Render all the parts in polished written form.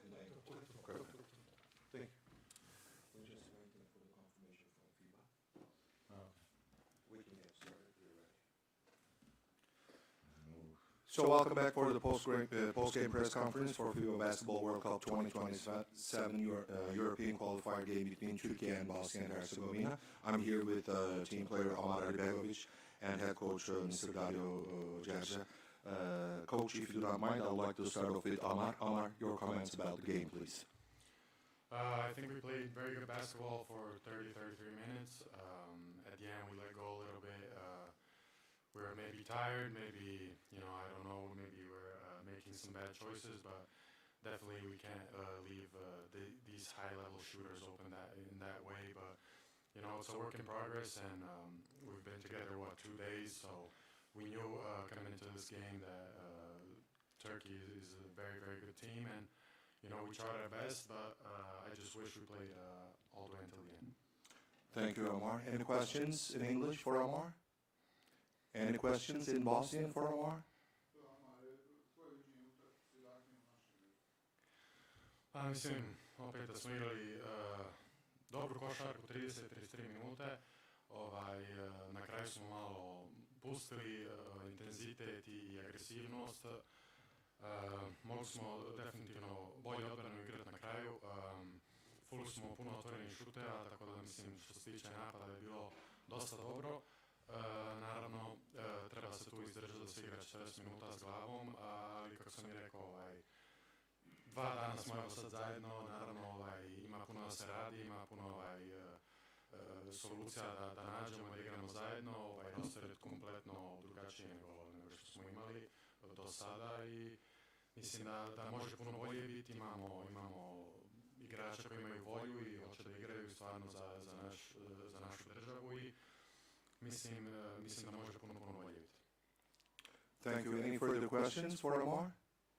Okay. Thank you. We're just waiting for the confirmation from FIBA. We can get started. We're ready. So welcome back for the post-game press conference for FIBA Basketball World Cup 2027 European Qualifier game between Türkiye and Bosnia and Herzegovina. I'm here with team player Omar Alibegovic and head coach Mr. Dario Gerze. Coach, if you don't mind, I would like to start off with Omar. Omar, your comments about the game, please. I think we played very good basketball for 33 minutes. At the end, we let go a little bit. We were maybe tired, maybe, I don't know, maybe we're making some bad choices, but definitely we can't leave these high-level shooters open in that way. But, it's a work in progress, and we've been together, 2 days, so we knew coming into this game that Turkey is a very, very good team, and we tried our best, but I just wish we played all the way until the end. Thank you, Omar. Any questions in English for Omar? Any questions in Bosnian for Omar? Mislim, opet da smo igrali dobru košarku, 30-33 minute. Na kraju smo malo pustili intenzitet i agresivnost. Mogli smo definitivno bolje odbranu igrati na kraju. Fuli smo puno otvorenih šuteva, tako da mislim što se tiče napada je bilo dosta dobro. Naravno, treba se tu izdržati da se igra 40 minuta s glavom, ali kako sam i rekao, 2 dana smo evo sad zajedno, naravno ima puno da se radi, ima puno solucija da nađemo, da igramo zajedno. Roster je kompletno drugačije nego što smo imali do sada i mislim da može puno bolje biti. Imamo igrača koji imaju volju i hoće da igraju stvarno za našu državu i mislim da može puno bolje biti. Thank you. Any further questions for Omar?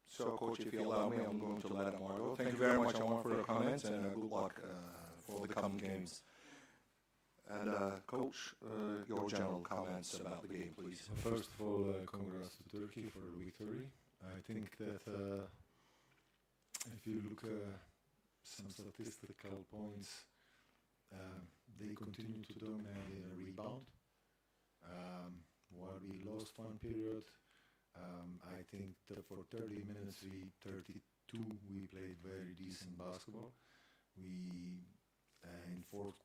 So, Coach, if you allow me, I'm going to let Omar go. Thank you very much, Omar, for your comments, and good luck for the coming games. And, Coach, your general comments about the game, please. First of all, congrats to Turkey for the victory. I think that if you look at some statistical points, they continue to dominate in a rebound. While we lost one period, I think that for 30 minutes, 32, we played very decent basketball. We in fourth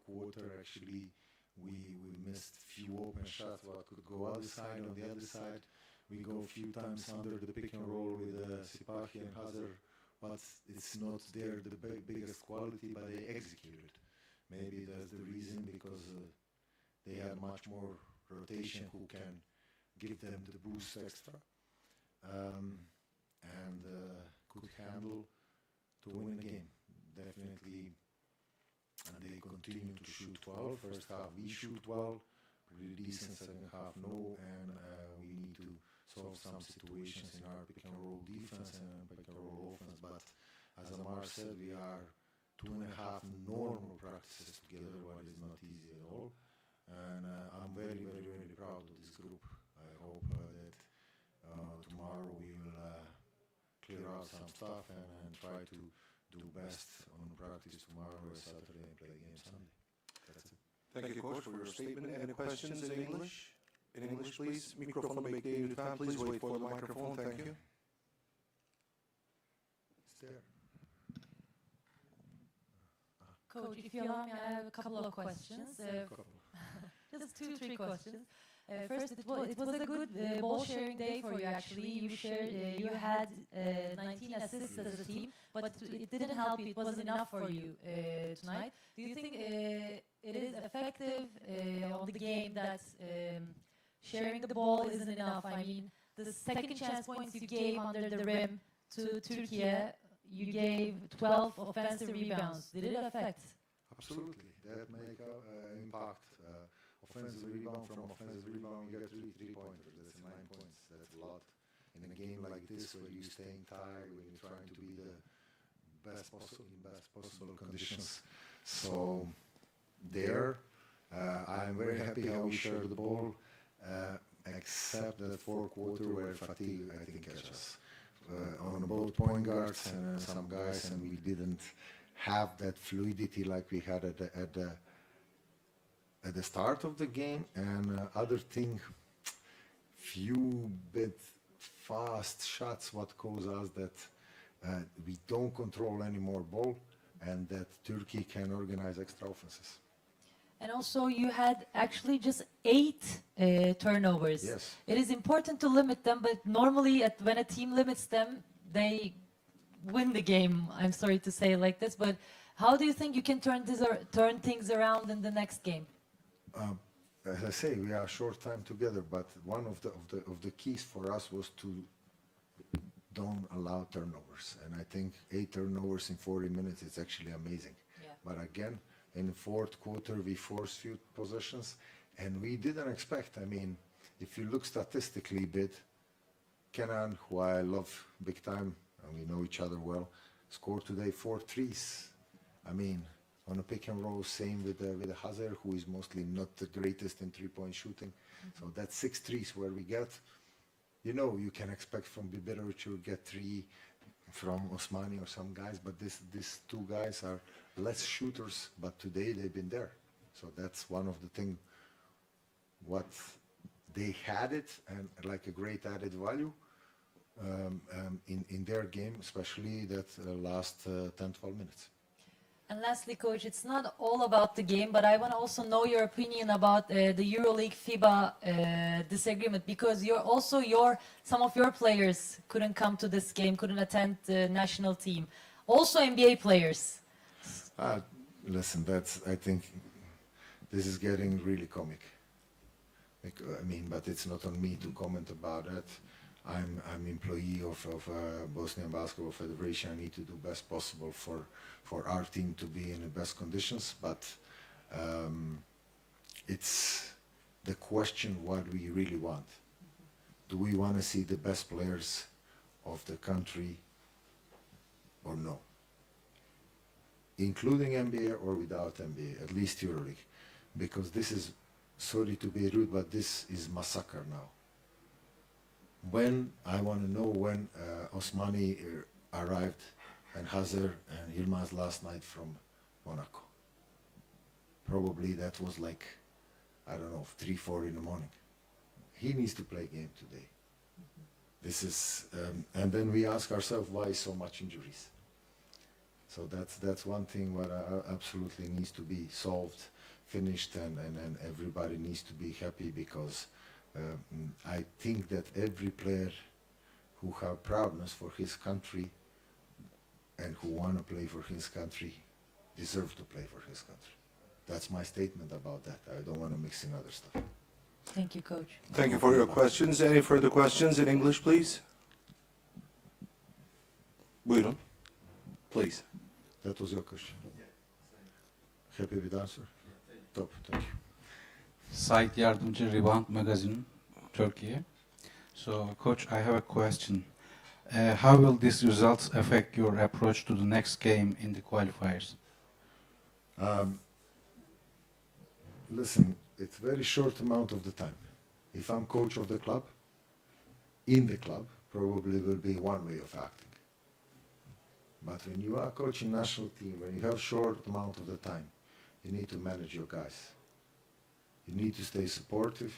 quarter, actually, we missed few open shots. What could go other side on the other side. We go a few times under the pick and roll with Sipahi and Hazard, but it's not there the biggest quality, but they executed. Maybe that's the reason, because they have much more rotation who can give them the boost extra, and could handle to win the game. Definitely, and they continue to shoot well. First half we shoot well, pretty decent. Second half no, and we need to solve some situations in our pick and roll defense and pick and roll offense. But as Amar said, we are 2.5 normal practices together, what is not easy at all. And I'm very, very, very proud of this group. I hope that tomorrow we will clear out some stuff and try to do best on practice tomorrow or Saturday and play again Sunday. That's it. Thank you, Coach, for your statement. Any questions in English? In English, please. Microphone bekleyin lütfen. Please wait for the microphone. Thank you. It's there. Coach, if you allow me, I have a couple of questions. Just 2-3 questions. First, it was a good ball sharing day for you. Actually, you had 19 assists as a team, but it didn't help you. It wasn't enough for you tonight. Do you think it is effective on the game that sharing the ball isn't enough? I mean, the second chance points you gave under the rim to Türkiye, you gave 12 offensive rebounds. Did it affect? Absolutely. That make impact. Offensive rebound from offensive rebound, you get 3-pointers. That's 9 points. That's a lot. In a game like this, where you're staying tired, when you're trying to be the best possible conditions. So there, I'm very happy how we shared the ball, except the fourth quarter where fatigue, I think, catch us. on both point guards and some guys, and we didn't have that fluidity like we had at the start of the game. And other thing, few bit fast shots what cause us that we don't control any more ball, and that Turkey can organize extra offenses. And also, you had actually just 8 turnovers. Yes. It is important to limit them, but normally when a team limits them, they win the game. I'm sorry to say it like this, but how do you think you can turn things around in the next game? As I say, we are a short time together, but one of the keys for us was to don't allow turnovers. And I think 8 turnovers in 40 minutes is actually amazing. Yeah. But again, in the fourth quarter, we forced few possessions, and we didn't expect. I mean, if you look statistically a bit, Kenan, who I love big time, and we know each other well, scored today 4 threes. I mean, on a pick and roll, same with Hazard, who is mostly not the greatest in three-point shooting. So that's 6 threes where we get. You know, you can expect from Biberovic to get 3 from Osmani or some guys, but these 2 guys are less shooters, but today they've been there. So that's one of the things, what they had it, and like a great added value in their game, especially that last 10-12 minutes. And lastly, Coach, it's not all about the game, but I want to also know your opinion about the EuroLeague FIBA disagreement, because some of your players couldn't come to this game, couldn't attend the national team. Also NBA players. Listen, I think this is getting really comic. I mean, but it's not on me to comment about it. I'm employee of Bosnia Basketball Federation. I need to do best possible for our team to be in the best conditions. But it's the question what we really want. Do we want to see the best players of the country or no? Including NBA or without NBA, at least EuroLeague. Because this is, sorry to be rude, but this is massacre now. When I want to know when Osmani arrived and Hazard and Yilmaz last night from Monaco. Probably that was like, I don't know, 3-4 in the morning. He needs to play game today. This is, and then we ask ourselves why so much injuries. So that's one thing what absolutely needs to be solved, finished, and everybody needs to be happy, because I think that every player who have proudness for his country and who want to play for his country deserves to play for his country. That's my statement about that. I don't want to mix in other stuff. Thank you, Coach. Thank you for your questions. Any further questions in English, please? Buyurun. Please. That was your question. Happy with the answer? Top, thank you. Site Yardımcı Rebound Magazine, Türkiye. So, Coach, I have a question. How will these results affect your approach to the next game in the qualifiers? Listen, it's a very short amount of the time. If I'm coach of the club, in the club, probably will be one way of acting. But when you are coaching national team, when you have short amount of the time, you need to manage your guys. You need to stay supportive,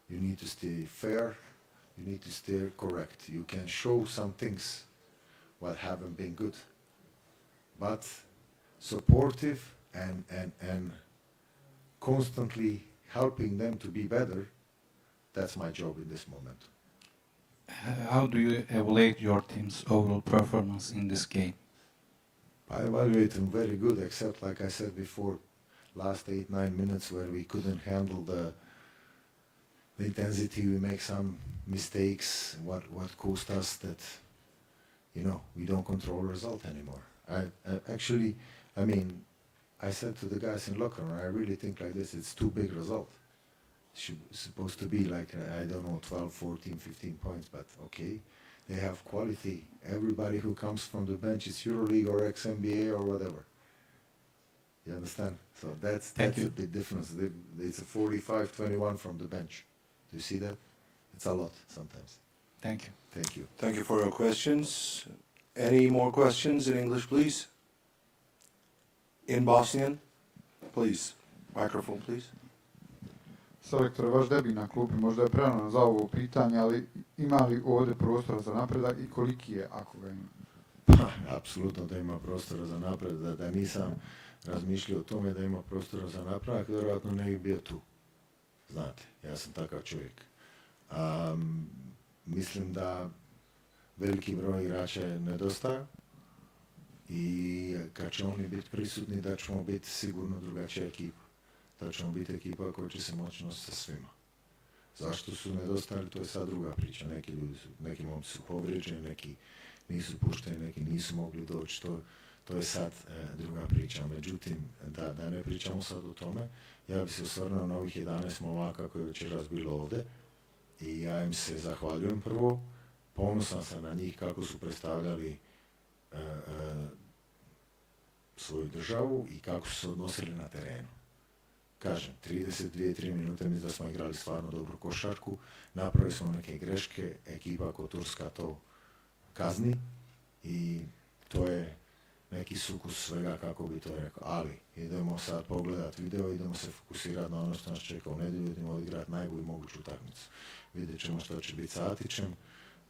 you need to stay fair, you need to stay correct. You can show some things what haven't been good, but supportive and constantly helping them to be better, that's my job in this moment. How do you evaluate your team's overall performance in this game? I evaluate them very good, except like I said before, last 8-9 minutes where we couldn't handle the intensity. We make some mistakes, what cost us that, you know, we don't control result anymore. Actually, I mean, I said to the guys in locker room, I really think like this, it's too big result. Supposed to be like, I don't know, 12, 14, 15 points, but okay. They have quality. Everybody who comes from the bench is EuroLeague or ex-NBA or whatever. You understand? So that's a big difference. It's a 45-21 from the bench. Do you see that? It's a lot sometimes. Thank you. Thank you. Thank you for your questions. Any more questions in English, please? In Bosnian, please. Microphone, please. Selektore, vaš debi na klupi možda je prerano za ovo pitanje, ali ima li ovdje prostora za napredak i koliki je, ako ga ima? Pa, apsolutno da ima prostora za napredak, da nisam razmišljao o tome da ima prostora za napredak, vjerojatno ne bi bio tu. Znate, ja sam takav čovjek. Mislim da veliki broj igrača nedostaje i kad će oni biti prisutni da ćemo biti sigurno drugačija ekipa. Da ćemo biti ekipa koja će se moći nositi sa svima. Zašto su nedostajali, to je sad druga priča. Neki momci su povrijeđeni, neki nisu pušteni, neki nisu mogli doći, to je sad druga priča. Međutim, da ne pričamo sad o tome, ja bih se osvrnuo na ovih 11 momaka koji je večeras bilo ovdje i ja im se zahvaljujem prvo. Ponosan sam na njih kako su predstavljali svoju državu i kako su se odnosili na terenu. Kažem, 32-3 minute mislim da smo igrali stvarno dobru košarku, napravili smo neke greške, ekipa kao Turska to kazni i to je neki sukus svega, kako bi to rekao. Ali idemo sad pogledati video, idemo se fokusirati na ono što nas čeka u nedjelju, idemo odigrati najbolju moguću utakmicu. Vidjet ćemo što će biti sa Atićem,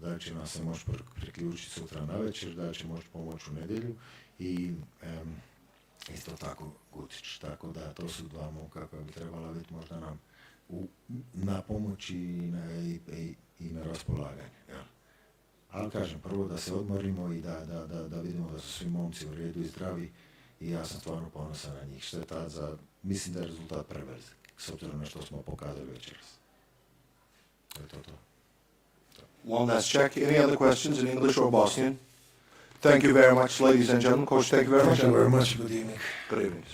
da će nam se moći priključiti sutra na večer, da će moći pomoći u nedjelju i isto tako Gutić. Tako da to su dva momka koja bi trebala biti možda nam na pomoći i na raspolaganje. Ja. Ali kažem, prvo da se odmorimo i da vidimo da su svi momci u redu i zdravi i ja sam stvarno ponosan na njih. Šteta mislim da je rezultat prevelik, s obzirom na što smo pokazali večeras. To je to. One last check. Any other questions in English or Bosnian? Thank you very much, ladies and gentlemen. Coach, thank you very much. Thank you very much. Good evening. Good evening.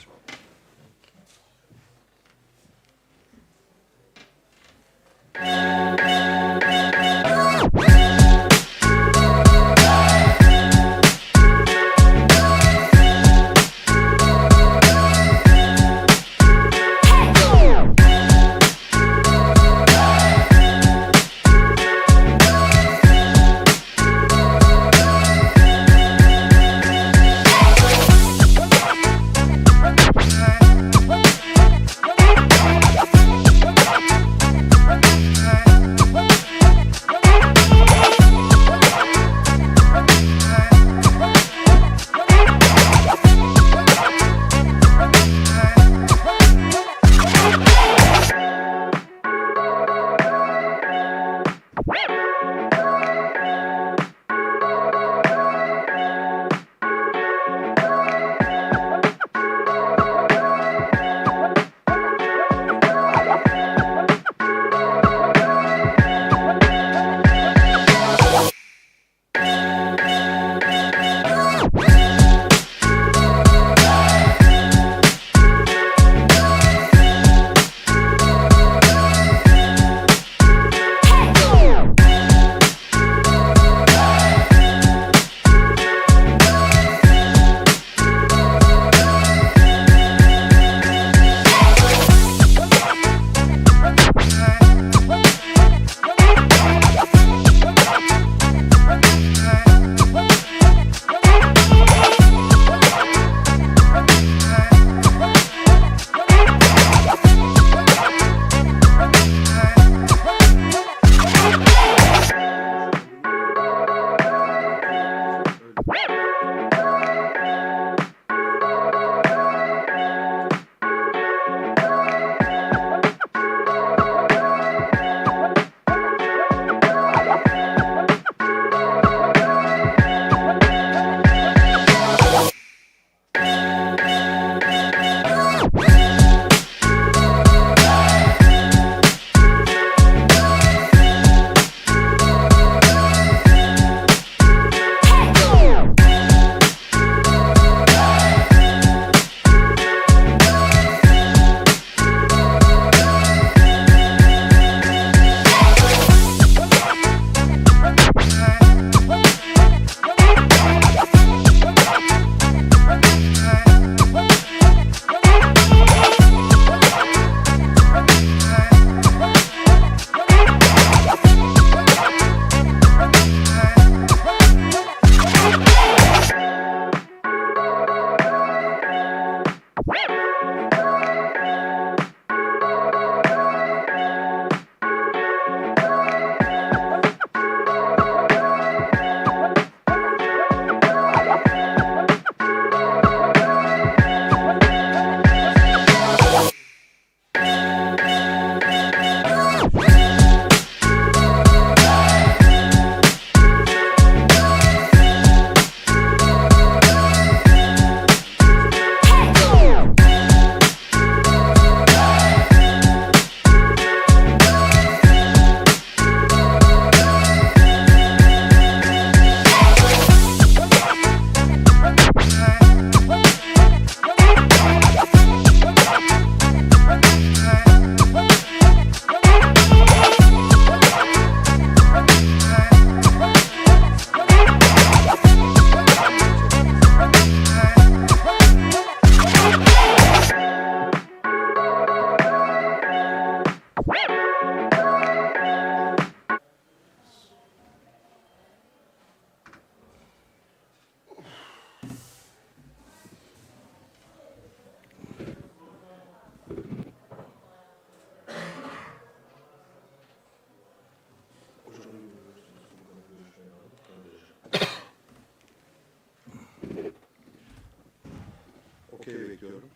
çekiyorum.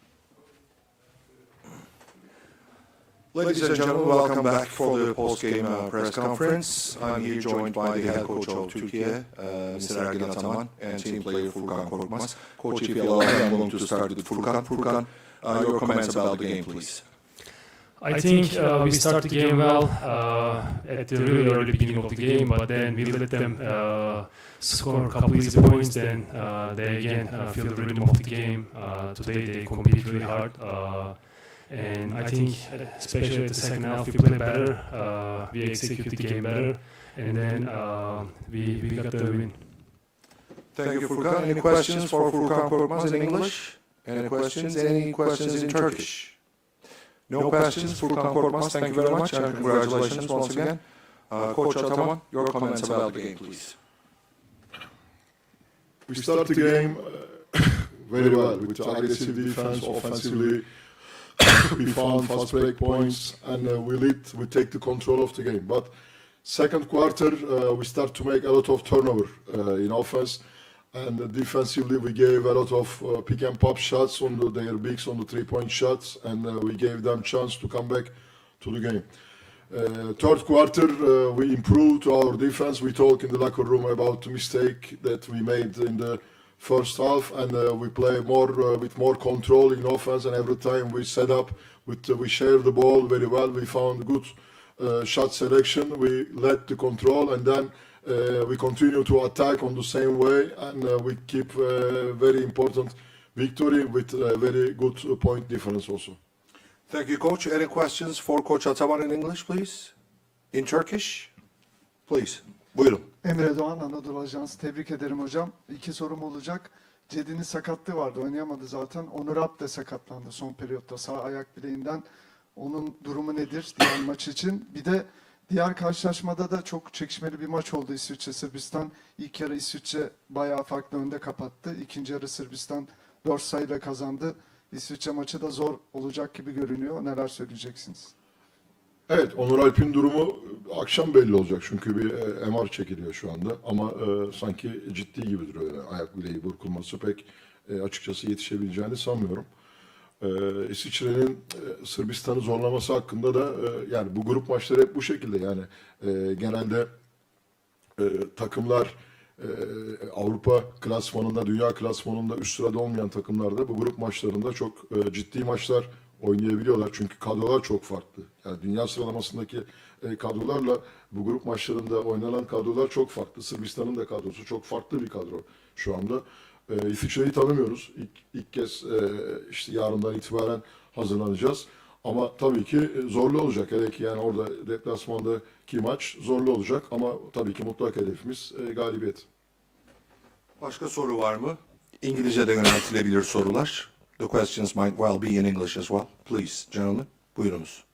Ladies and gentlemen, welcome back for the post-game press conference. I'm here joined by the head coach of Türkiye, Mr. Ergin Ataman, and team player Furkan Korkmaz. Coach, if you allow me, I'm going to start with Furkan. Furkan, your comments about the game, please. I think we start the game well at the really early beginning of the game, but then we let them score a couple easy points. Then they again feel the rhythm of the game. Today they compete really hard, and I think especially at the second half we play better, we execute the game better, and then we got the win. Thank you, Furkan. Any questions for Furkan Korkmaz in English? Any questions? Any questions in Turkish? No questions, Furkan Korkmaz. Thank you very much, and congratulations once again. Coach Ataman, your comments about the game, please. We start the game very well with aggressive defense. Offensively, we found fast break points, and we take the control of the game. But second quarter, we start to make a lot of turnover in offense. And defensively, we gave a lot of pick and pop shots on their bigs on the three-point shots, and we gave them chance to come back to the game. Third quarter, we improved our defense. We talked in the locker room about the mistake that we made in the first half, and we play more with more control in offense. And every time we set up, we share the ball very well. We found good shot selection. We led the control, and then we continue to attack on the same way, and we keep very important victory with a very good point difference also. Thank you, Coach. Any questions for Coach Ataman in English, please? In Turkish? Please. Buyurun. Emre Doğan, Anadolu Ajansı. Tebrik ederim hocam. 2 sorum olacak. Cedi'nin sakatlığı vardı, oynayamadı zaten. Onur Alp de sakatlandı son periyotta sağ ayak bileğinden. Onun durumu nedir diğer maç için? Bir de diğer karşılaşmada da çok çekişmeli bir maç oldu İsviçre-Sırbistan. İlk yarı İsviçre bayağı farklı önde kapattı. İkinci yarı Sırbistan 4 sayıyla kazandı. İsviçre maçı da zor olacak gibi görünüyor. Neler söyleyeceksiniz? Evet, Onur Alp'in durumu akşam belli olacak çünkü bir MR çekiliyor şu anda. Ama sanki ciddi gibi duruyor. Yani ayak bileği burkulması pek açıkçası yetişebileceğini sanmıyorum. İsviçre'nin Sırbistan'ı zorlaması hakkında da yani bu grup maçları hep bu şekilde yani genelde takımlar Avrupa klasmanında, dünya klasmanında üst sırada olmayan takımlarda bu grup maçlarında çok ciddi maçlar oynayabiliyorlar. Çünkü kadrolar çok farklı. Yani dünya sıralamasındaki kadrolarla bu grup maçlarında oynanan kadrolar çok farklı. Sırbistan'ın da kadrosu çok farklı bir kadro şu anda. İsviçre'yi tanımıyoruz. İlk kez işte yarından itibaren hazırlanacağız. Ama tabii ki zorlu olacak. Hele ki yani orada deplasmandaki maç zorlu olacak. Ama tabii ki mutlak hedefimiz galibiyet. Başka soru var mı? İngilizce'de yöneltilebilir sorular. The questions might well be in English as well. Please, gentlemen. Buyurunuz.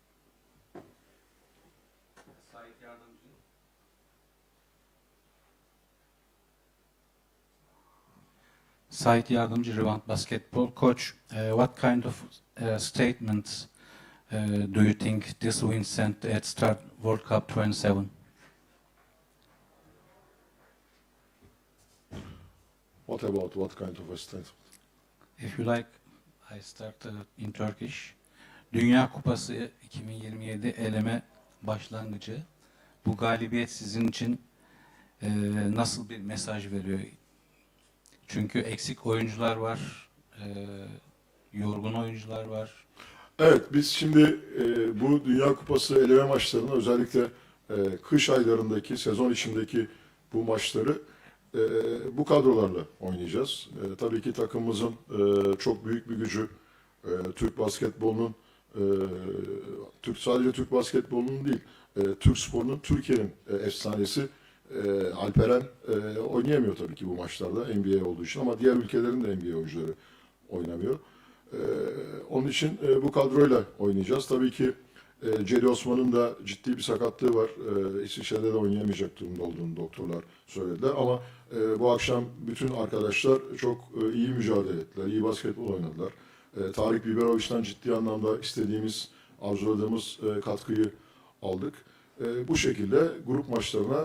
Site Yardımcı Rebound Basketball Coach, what kind of statements do you think this win sent at start World Cup 27? What about what kind of a statement? If you like, I start in Turkish. Dünya Kupası 2027 eleme başlangıcı. Bu galibiyet sizin için nasıl bir mesaj veriyor? Çünkü eksik oyuncular var, yorgun oyuncular var. Evet, biz şimdi bu Dünya Kupası eleme maçlarını özellikle kış aylarındaki, sezon içindeki bu maçları bu kadrolarla oynayacağız. Tabii ki takımımızın çok büyük bir gücü, Türk basketbolunun, sadece Türk basketbolunun değil, Türk sporunun, Türkiye'nin efsanesi Alperen oynayamıyor tabii ki bu maçlarda NBA olduğu için ama diğer ülkelerin de NBA oyuncuları oynamıyor. Onun için bu kadroyla oynayacağız. Tabii ki Cedi Osman'ın da ciddi bir sakatlığı var. İsviçre'de de oynayamayacak durumda olduğunu doktorlar söylediler ama bu akşam bütün arkadaşlar çok iyi mücadele ettiler, iyi basketbol oynadılar. Tarık Biberoviç'ten ciddi anlamda istediğimiz, arzuladığımız katkıyı aldık. Bu şekilde grup maçlarına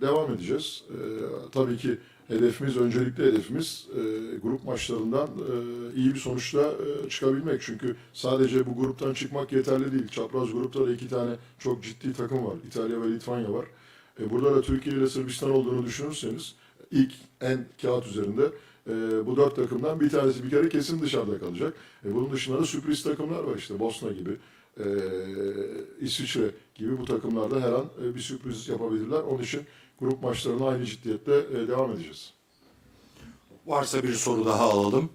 devam edeceğiz. Tabii ki hedefimiz, öncelikli hedefimiz grup maçlarından iyi bir sonuçla çıkabilmek. Çünkü sadece bu gruptan çıkmak yeterli değil. Çapraz grupta da 2 tane çok ciddi takım var. İtalya ve Litvanya var. Burada da Türkiye ile Sırbistan olduğunu düşünürseniz ilk en kağıt üzerinde bu 4 takımdan bir tanesi bir kere kesin dışarıda kalacak. Bunun dışında da sürpriz takımlar var işte Bosna gibi, İsviçre gibi bu takımlarda her an bir sürpriz yapabilirler. Onun için grup maçlarına aynı ciddiyetle devam edeceğiz. Varsa bir soru daha alalım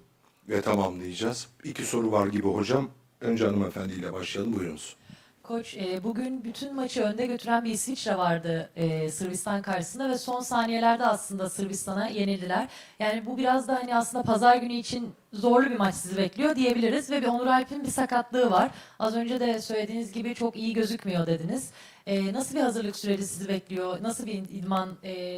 ve tamamlayacağız. 2 soru var gibi hocam. Önce hanımefendiyle başlayalım. Buyurunuz. Koç, bugün bütün maçı önde götüren bir İsviçre vardı Sırbistan karşısında ve son saniyelerde aslında Sırbistan'a yenildiler. Yani bu biraz da hani aslında pazar günü için zorlu bir maç sizi bekliyor diyebiliriz ve bir Onur Alp'in bir sakatlığı var. Az önce de söylediğiniz gibi çok iyi gözükmüyor dediniz. Nasıl bir hazırlık süreci sizi bekliyor? Nasıl bir idman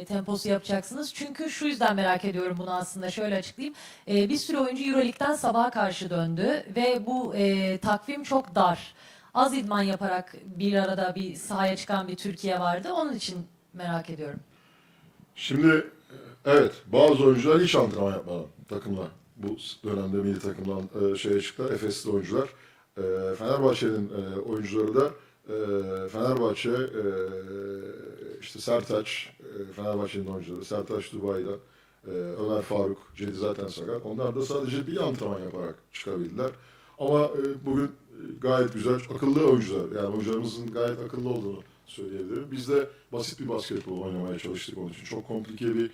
temposu yapacaksınız? Çünkü şu yüzden merak ediyorum bunu aslında. Şöyle açıklayayım. Bir sürü oyuncu Euroleague'den sabaha karşı döndü ve bu takvim çok dar. Az idman yaparak bir arada bir sahaya çıkan bir Türkiye vardı. Onun için merak ediyorum. Şimdi evet, bazı oyuncular hiç antrenman yapmadan takımla bu dönemde milli takımdan şeye çıktılar. Efesli oyuncular. Fenerbahçe'nin oyuncuları da Fenerbahçe işte Sertaç, Fenerbahçe'nin oyuncuları Sertaç Dubai'den, Ömer Faruk, Cedi zaten sakat. Onlar da sadece bir antrenman yaparak çıkabildiler. Ama bugün gayet güzel, akıllı oyuncular. Yani hocalarımızın gayet akıllı olduğunu söyleyebilirim. Biz de basit bir basketbol oynamaya çalıştık onun için. Çok komplike bir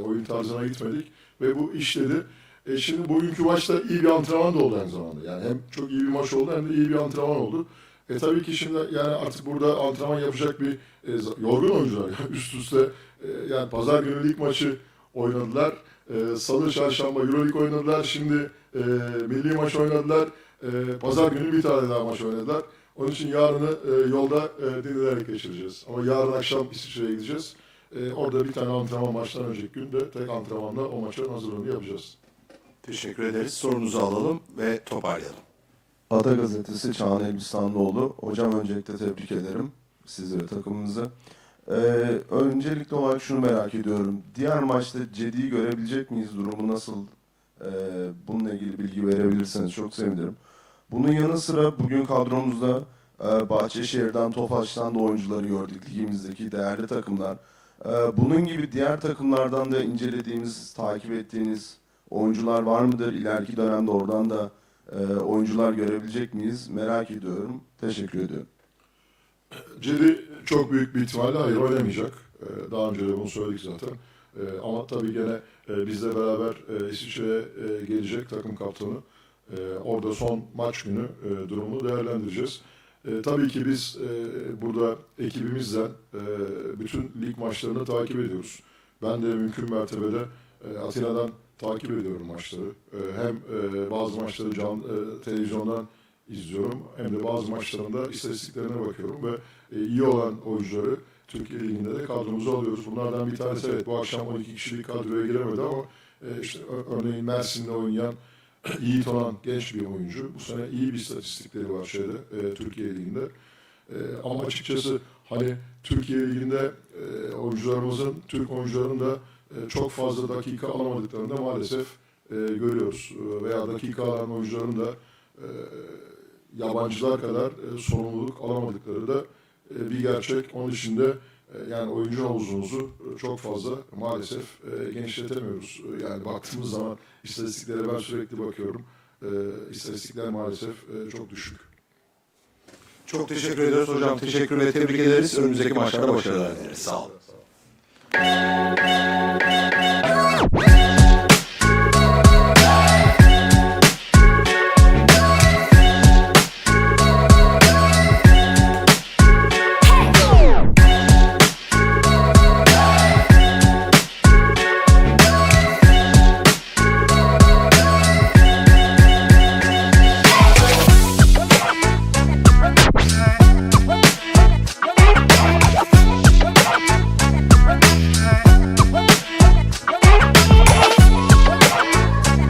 oyun tarzına gitmedik ve bu işledi. Şimdi bugünkü maçta iyi bir antrenman da oldu aynı zamanda. Yani hem çok iyi bir maç oldu hem de iyi bir antrenman oldu. Tabii ki şimdi yani artık burada antrenman yapacak bir yorgun oyuncular. Yani üst üste yani pazar günü lig maçı oynadılar. Salı, çarşamba Euroleague oynadılar. Şimdi milli maç oynadılar. Pazar günü bir tane daha maç oynadılar. Onun için yarını yolda dinlenerek geçireceğiz. Ama yarın akşam İsviçre'ye gideceğiz. Orada bir tane antrenman maçtan önceki gün de tek antrenmanla o maçın hazırlığını yapacağız. Teşekkür ederiz. Sorunuzu alalım ve toparlayalım. Ada Gazetesi Çağan Elbistanlıoğlu. Hocam öncelikle tebrik ederim sizi ve takımınızı. Öncelikli olarak şunu merak ediyorum. Diğer maçta Cedi'yi görebilecek miyiz? Durumu nasıl? Bununla ilgili bilgi verebilirseniz çok sevinirim. Bunun yanı sıra bugün kadromuzda Bahçeşehir'den, Tofaş'tan da oyuncuları gördük. Ligimizdeki değerli takımlar. Bunun gibi diğer takımlardan da incelediğimiz, takip ettiğiniz oyuncular var mıdır? İleriki dönemde oradan da oyuncular görebilecek miyiz? Merak ediyorum. Teşekkür ediyorum. Cedi çok büyük bir ihtimalle hayır oynamayacak. Daha önce de bunu söyledik zaten. Ama tabii gene bizle beraber İsviçre'ye gelecek takım kaptanı. Orada son maç günü durumunu değerlendireceğiz. Tabii ki biz burada ekibimizle bütün lig maçlarını takip ediyoruz. Ben de mümkün mertebede Atina'dan takip ediyorum maçları. Hem bazı maçları televizyondan izliyorum hem de bazı maçlarında istatistiklerine bakıyorum ve iyi olan oyuncuları Türkiye Ligi'nde de kadromuza alıyoruz. Bunlardan bir tanesi evet bu akşam 12 kişilik kadroya giremedi ama işte örneğin Mersin'de oynayan Yiğit olan genç bir oyuncu. Bu sene iyi bir istatistikleri var Türkiye Ligi'nde. Ama açıkçası hani Türkiye Ligi'nde oyuncularımızın, Türk oyuncuların da çok fazla dakika alamadıklarını da maalesef görüyoruz. Veya dakika alan oyuncuların da yabancılar kadar sorumluluk alamadıkları da bir gerçek. Onun için de yani oyuncu havuzumuzu çok fazla maalesef genişletemiyoruz. Yani baktığımız zaman istatistiklere ben sürekli bakıyorum. İstatistikler maalesef çok düşük. Çok teşekkür ediyoruz hocam. Teşekkür ve tebrik ederiz. Önümüzdeki maçlarda başarılar dileriz. Sağ olun.